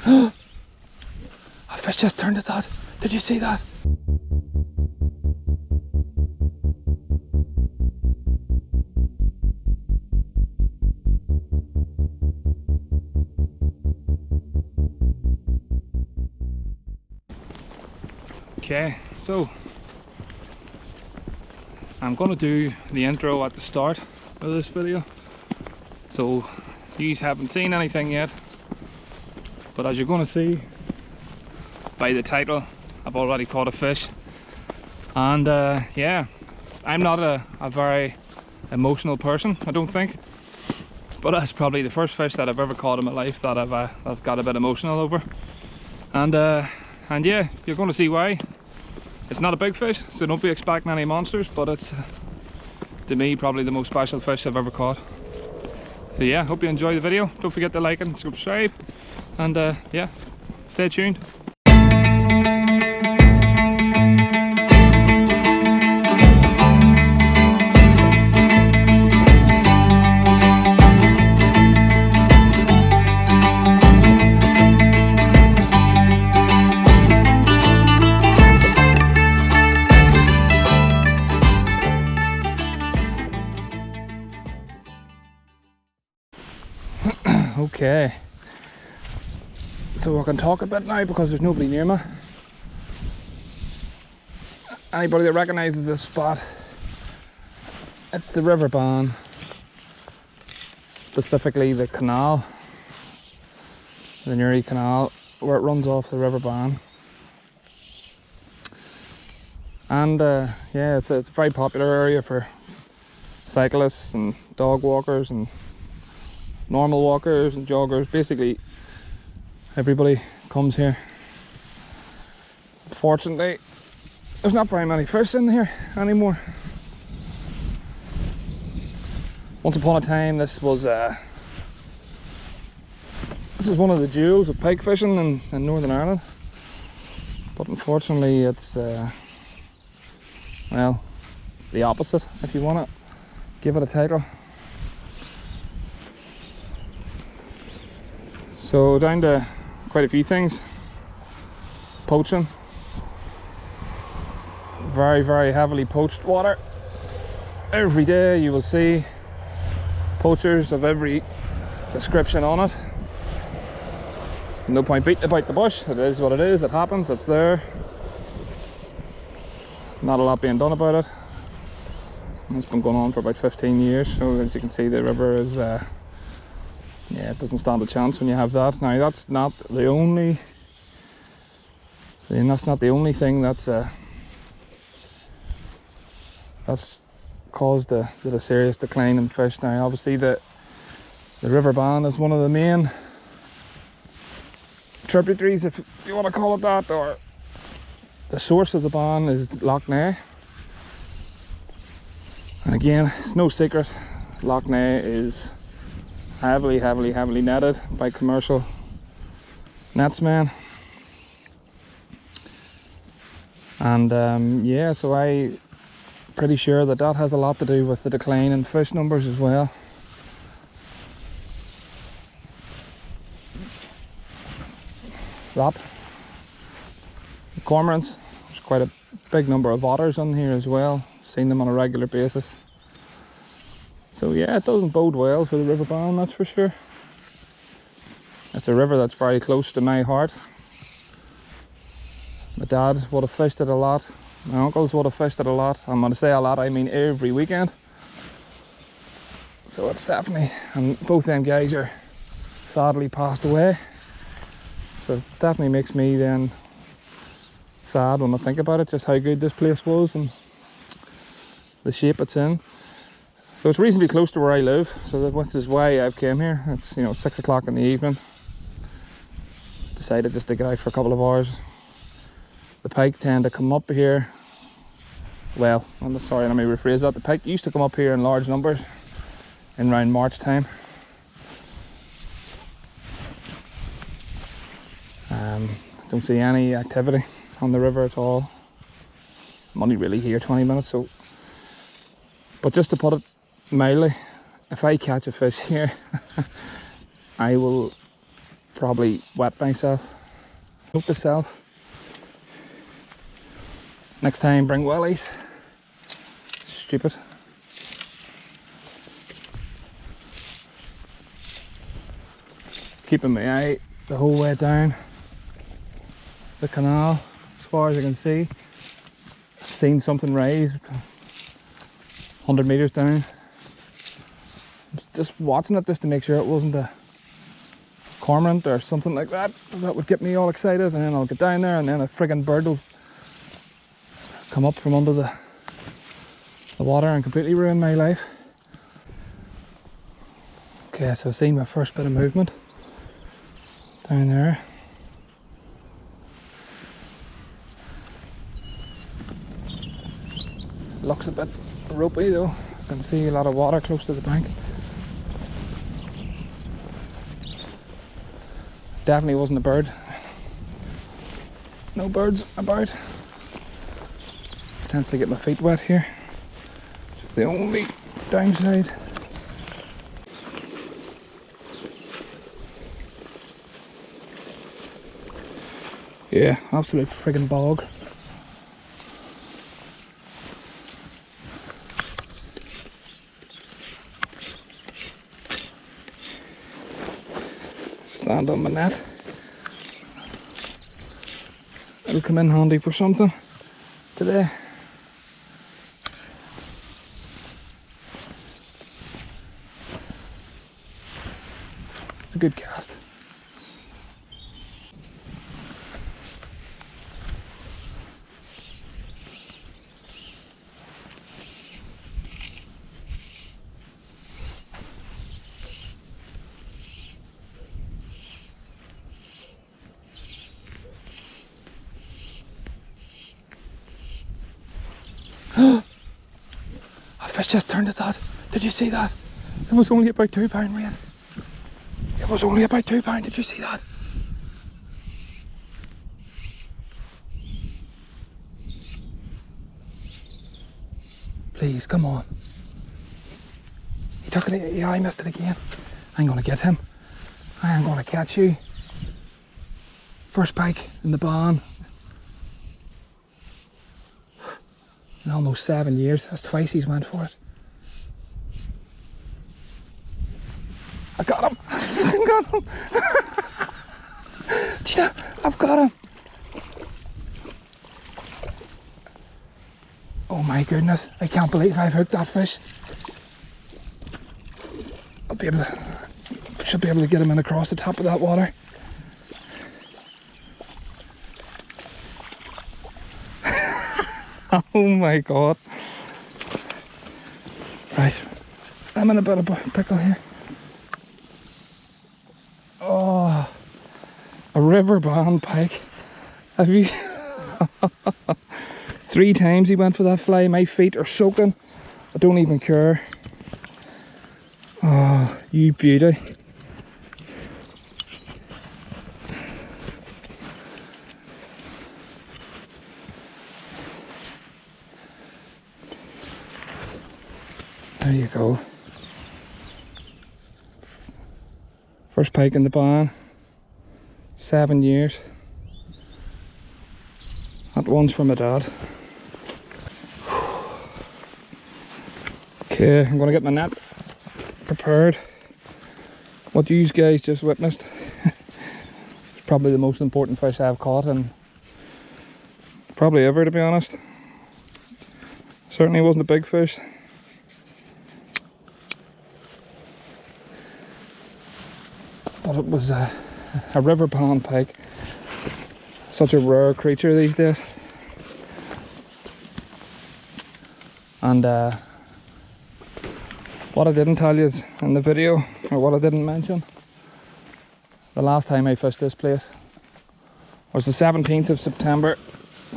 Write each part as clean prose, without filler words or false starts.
A fish just turned at that. Did you see that? Okay, so I'm going to do the intro at the start of this video. So you haven't seen anything yet, but as you're going to see by the title, I've already caught a fish. And yeah, I'm not a very emotional person, I don't think, but that's probably the first fish that I've ever caught in my life that I've got a bit emotional over. And yeah, you're going to see why. It's not a big fish, so don't be expecting any monsters, but it's to me probably the most special fish I've ever caught. So yeah, hope you enjoy the video. Don't forget to like and subscribe, and yeah, stay tuned. Okay, so I can talk a bit now because there's nobody near me. Anybody that recognises this spot, it's the river Ban, specifically the canal, the Newry Canal, where it runs off the river Ban. And yeah, it's a very popular area for cyclists and dog walkers and normal walkers and joggers. Basically everybody comes here. Unfortunately, there's not very many fish in here anymore. Once upon a time this was one of the jewels of pike fishing in Northern Ireland, but unfortunately it's well, the opposite, if you want to give it a title. So down to quite a few things. Poaching, very heavily poached water. Every day you will see poachers of every description on it. No point beating about the bush. It is what it is, it happens, it's there. Not a lot being done about it. It's been going on for about 15 years, so as you can see the river is yeah, it doesn't stand a chance when you have that. Now that's not the only thing that's caused the serious decline in fish. Now obviously the river Ban is one of the main tributaries, if you want to call it that, or the source of the Ban is Loch Ness. And again, it's no secret, Loch Ness is heavily netted by commercial netsmen. And yeah, so I'm pretty sure that has a lot to do with the decline in fish numbers as well. That, the cormorants, there's quite a big number of otters on here as well, seen them on a regular basis. So yeah, it doesn't bode well for the river Ban, that's for sure. It's a river that's very close to my heart. My dad would have fished it a lot. My uncles would have fished it a lot. I'm going to say a lot, I mean every weekend. So it's definitely, and both them guys are sadly passed away. So it definitely makes me then sad when I think about it, just how good this place was and the shape it's in. So it's reasonably close to where I live, so this is why I've came here. It's, you know, 6 o'clock in the evening. Decided just to get out for a couple of hours. The pike tend to come up here, well, I'm sorry, let me rephrase that. The pike used to come up here in large numbers in around March time. Don't see any activity on the river at all. I'm only really here 20 minutes, so. But just to put it mildly, if I catch a fish here, I will probably wet myself. Note to self. Next time bring wellies. Stupid. Keeping my eye the whole way down the canal as far as I can see. I've seen something rise 100 meters down. Just watching it just to make sure it wasn't a cormorant or something like that, because that would get me all excited, and then I'll get down there and then a friggin' bird will come up from under the water and completely ruin my life. Okay, so I've seen my first bit of movement down there. Looks a bit ropey though. I can see a lot of water close to the bank. Definitely wasn't a bird. No birds about. Potentially get my feet wet here. Which is the only downside. Yeah, absolute friggin' bog. Stand on my net. It'll come in handy for something today. It's a good cast. A fish just turned at that. Did you see that? It was only about £2 weight. It was only about £2. Did you see that? Please, come on. He took it. Yeah, I missed it again. I'm gonna get him. I am gonna catch you. First pike in the barn. In almost 7 years. That's twice he's went for it. I got him! I got him! Gina, I've got him! Oh my goodness, I can't believe I've hooked that fish. I'll be able to, should be able to get him in across the top of that water. Oh my god. Right, I'm in a bit of a pickle here. Oh, a river band pike. Have you? 3 times he went for that fly. My feet are soaking. I don't even care. Oh, you beauty. There you go. First pike in the barn. 7 years. That one's from my dad. Okay, I'm gonna get my net prepared. What you guys just witnessed is probably the most important fish I've caught, and probably ever, to be honest. Certainly wasn't a big fish. But it was a river pond pike. Such a rare creature these days. And what I didn't tell you in the video, or what I didn't mention, the last time I fished this place was the 17th of September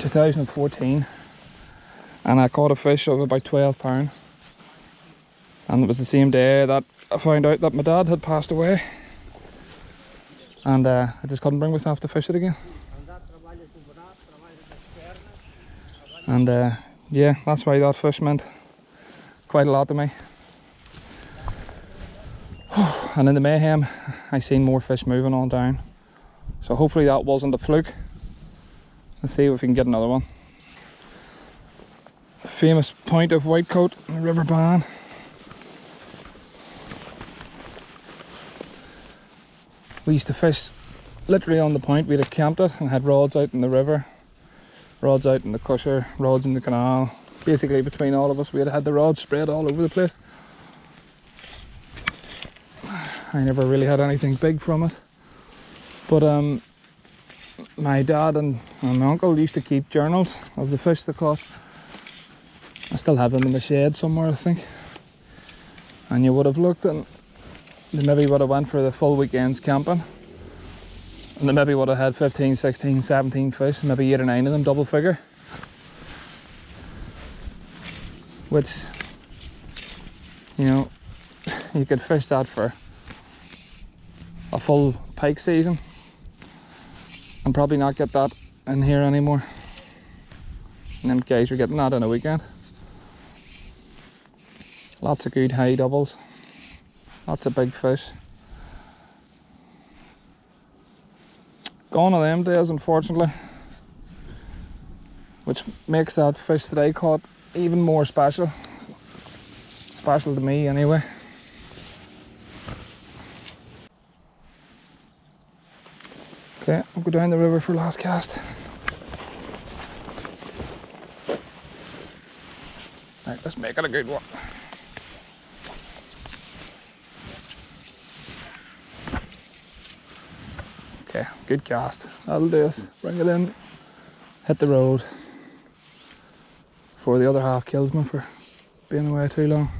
2014, and I caught a fish of about £12. And it was the same day that I found out that my dad had passed away, and I just couldn't bring myself to fish it again. And yeah, that's why that fish meant quite a lot to me. And in the mayhem, I seen more fish moving on down. So hopefully that wasn't a fluke. Let's see if we can get another one. Famous point of whitecoat in the River Bann. We used to fish literally on the point. We'd have camped it and had rods out in the river, rods out in the cusher, rods in the canal. Basically between all of us we had the rods spread all over the place. I never really had anything big from it, but my dad and my uncle used to keep journals of the fish they caught. I still have them in the shed somewhere, I think. And you would have looked and they maybe would have went for the full weekends camping, and they maybe would have had 15, 16, 17 fish, maybe 8 or 9 of them double figure, which, you know, you could fish that for a full pike season and probably not get that in here anymore. And them guys were getting that in a weekend. Lots of good high doubles, lots of big fish. Gone are them days, unfortunately, which makes that fish that I caught even more special. Special to me anyway. Okay, I'll go down the river for last cast. Right, let's make it a good one. Okay, good cast. That'll do us. Bring it in, hit the road before the other half kills me for being away too long.